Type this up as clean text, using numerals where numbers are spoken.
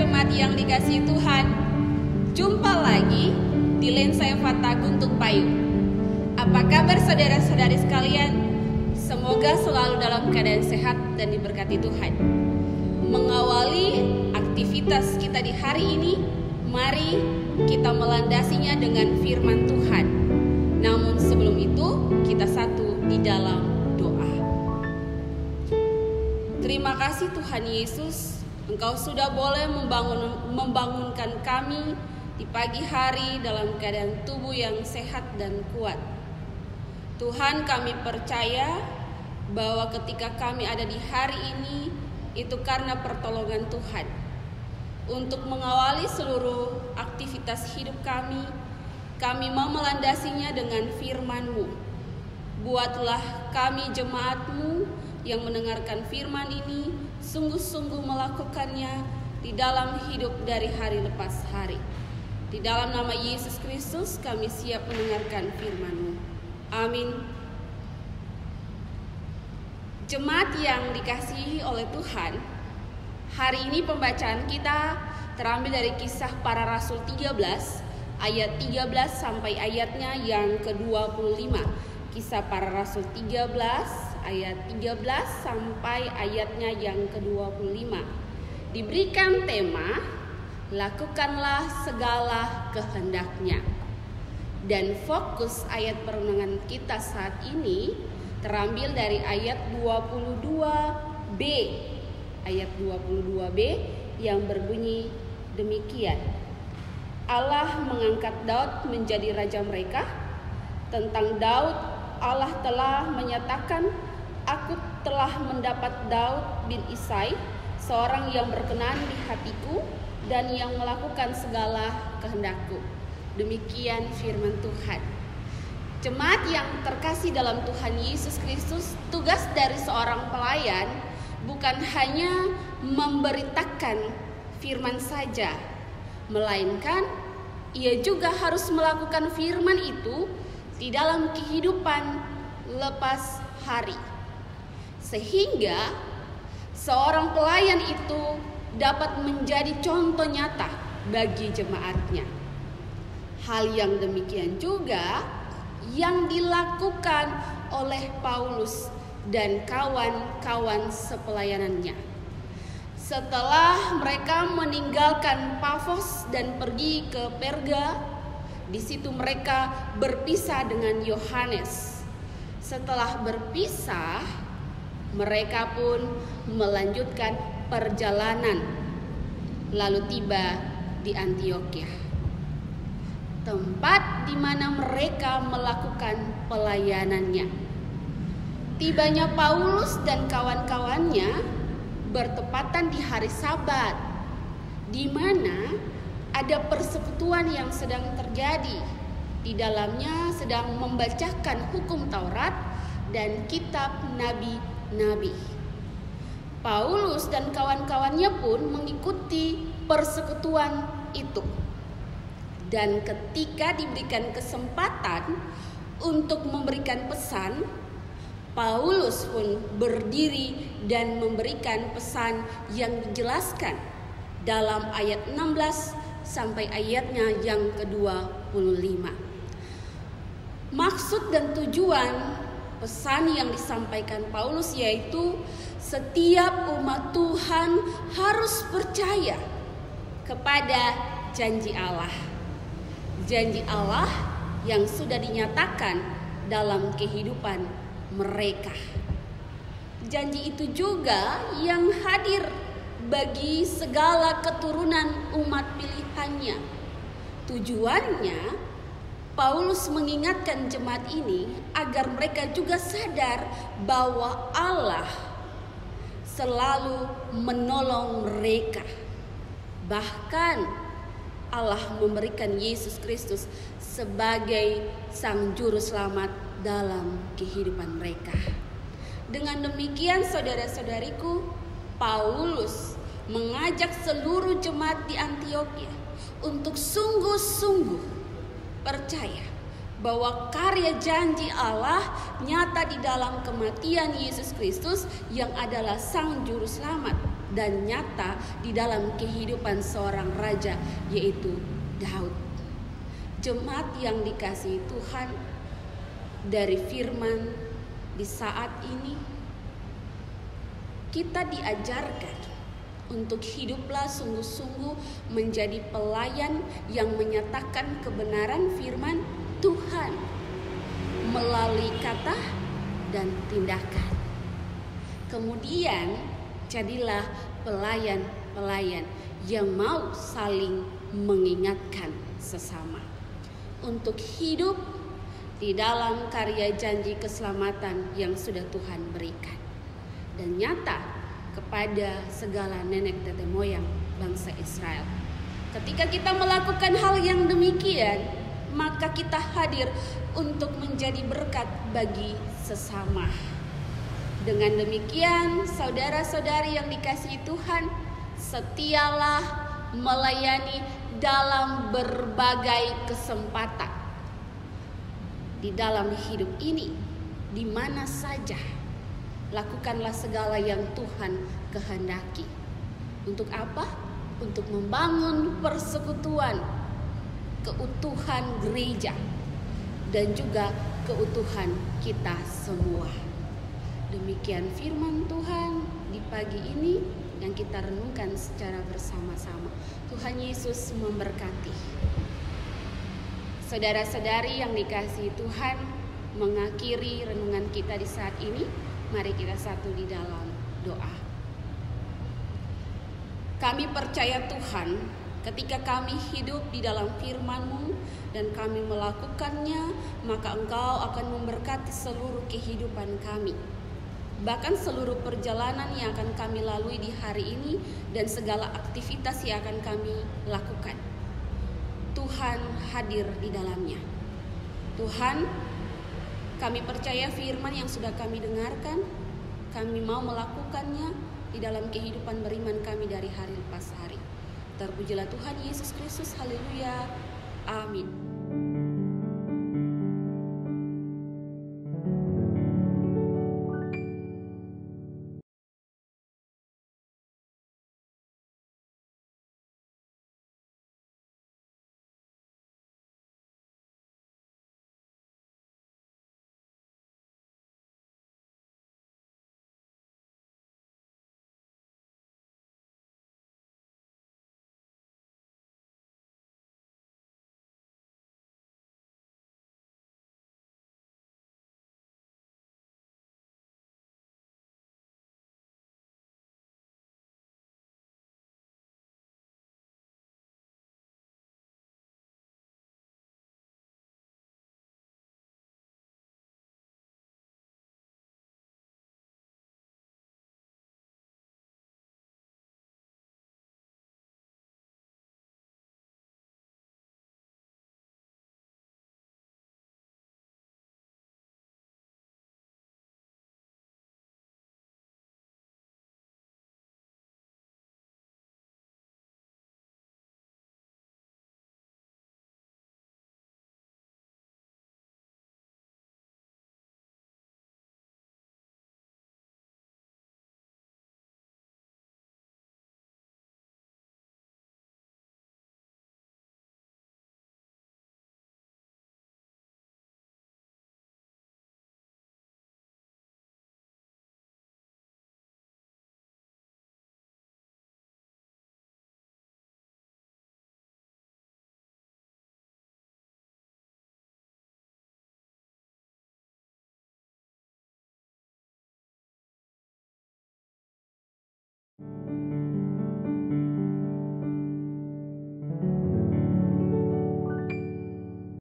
jemaat yang dikasihi Tuhan, jumpa lagi di Lensa Fata Guntung Payung. Apa kabar saudara-saudari sekalian? Semoga selalu dalam keadaan sehat dan diberkati Tuhan. Mengawali aktivitas kita di hari ini, mari kita melandasinya dengan firman Tuhan. Namun sebelum itu, kita satu di dalam doa. Terima kasih Tuhan Yesus, Engkau sudah boleh membangunkan kami di pagi hari dalam keadaan tubuh yang sehat dan kuat. Tuhan, kami percaya bahwa ketika kami ada di hari ini, itu karena pertolongan Tuhan. Untuk mengawali seluruh aktivitas hidup kami mau melandasinya dengan firman-Mu. Buatlah kami jemaat-Mu yang mendengarkan firman ini sungguh-sungguh melakukannya di dalam hidup dari hari lepas hari. Di dalam nama Yesus Kristus kami siap mendengarkan firman-Mu. Amin. Jemaat yang dikasihi oleh Tuhan, hari ini pembacaan kita terambil dari Kisah Para Rasul 13 ayat 13 sampai ayatnya yang ke-25. Kisah Para Rasul 13 ayat 13 sampai ayatnya yang ke-25. Diberikan tema, lakukanlah segala kehendaknya. Dan fokus ayat perenungan kita saat ini terambil dari ayat 22b. Ayat 22b yang berbunyi demikian. Allah mengangkat Daud menjadi raja mereka. Tentang Daud, Allah telah menyatakan, aku telah mendapat Daud bin Isai, seorang yang berkenan di hatiku dan yang melakukan segala kehendakku. Demikian firman Tuhan. Jemaat yang terkasih dalam Tuhan Yesus Kristus, tugas dari seorang pelayan bukan hanya memberitakan firman saja, melainkan ia juga harus melakukan firman itu di dalam kehidupan lepas hari. Sehingga seorang pelayan itu dapat menjadi contoh nyata bagi jemaatnya. Hal yang demikian juga yang dilakukan oleh Paulus dan kawan-kawan sepelayanannya. Setelah mereka meninggalkan Pafos dan pergi ke Perga, di situ mereka berpisah dengan Yohanes. Setelah berpisah, mereka pun melanjutkan perjalanan, lalu tiba di Antiokhia, tempat di mana mereka melakukan pelayanannya. Tibanya Paulus dan kawan-kawannya bertepatan di hari Sabat, di mana ada persekutuan yang sedang terjadi. Di dalamnya sedang membacakan hukum Taurat dan kitab nabi-nabi. Paulus dan kawan-kawannya pun mengikuti persekutuan itu. Dan ketika diberikan kesempatan untuk memberikan pesan, Paulus pun berdiri dan memberikan pesan yang dijelaskan dalam ayat 16 sampai ayatnya yang ke-25. Maksud dan tujuan pesan yang disampaikan Paulus yaitu setiap umat Tuhan harus percaya kepada janji Allah. Janji Allah yang sudah dinyatakan dalam kehidupan mereka. Janji itu juga yang hadir bagi segala keturunan umat pilihannya. Tujuannya, Paulus mengingatkan jemaat ini agar mereka juga sadar bahwa Allah selalu menolong mereka. Bahkan Allah memberikan Yesus Kristus sebagai Sang Juru Selamat dalam kehidupan mereka. Dengan demikian saudara-saudariku, Paulus mengajak seluruh jemaat di Antiokhia untuk sungguh-sungguh percaya bahwa karya janji Allah nyata di dalam kematian Yesus Kristus yang adalah Sang Juru Selamat dan nyata di dalam kehidupan seorang raja, yaitu Daud. Jemaat yang dikasihi Tuhan, dari firman di saat ini kita diajarkan untuk hiduplah sungguh-sungguh menjadi pelayan yang menyatakan kebenaran firman Tuhan melalui kata dan tindakan. Kemudian jadilah pelayan-pelayan yang mau saling mengingatkan sesama untuk hidup di dalam karya janji keselamatan yang sudah Tuhan berikan dan nyata kepada segala nenek teteh moyang bangsa Israel. Ketika kita melakukan hal yang demikian, maka kita hadir untuk menjadi berkat bagi sesama. Dengan demikian, saudara-saudari yang dikasihi Tuhan, setialah melayani dalam berbagai kesempatan di dalam hidup ini, di mana saja. Lakukanlah segala yang Tuhan kehendaki. Untuk apa? Untuk membangun persekutuan, keutuhan gereja, dan juga keutuhan kita semua. Demikian firman Tuhan di pagi ini yang kita renungkan secara bersama-sama. Tuhan Yesus memberkati. Saudara-saudari yang dikasihi Tuhan, mengakhiri renungan kita di saat ini, mari kita satu di dalam doa. Kami percaya Tuhan, ketika kami hidup di dalam firman-Mu dan kami melakukannya, maka Engkau akan memberkati seluruh kehidupan kami. Bahkan seluruh perjalanan yang akan kami lalui di hari ini dan segala aktivitas yang akan kami lakukan. Tuhan hadir di dalamnya. Tuhan, kami percaya firman yang sudah kami dengarkan, kami mau melakukannya di dalam kehidupan beriman kami dari hari lepas hari. Terpujilah Tuhan Yesus Kristus, haleluya, amin.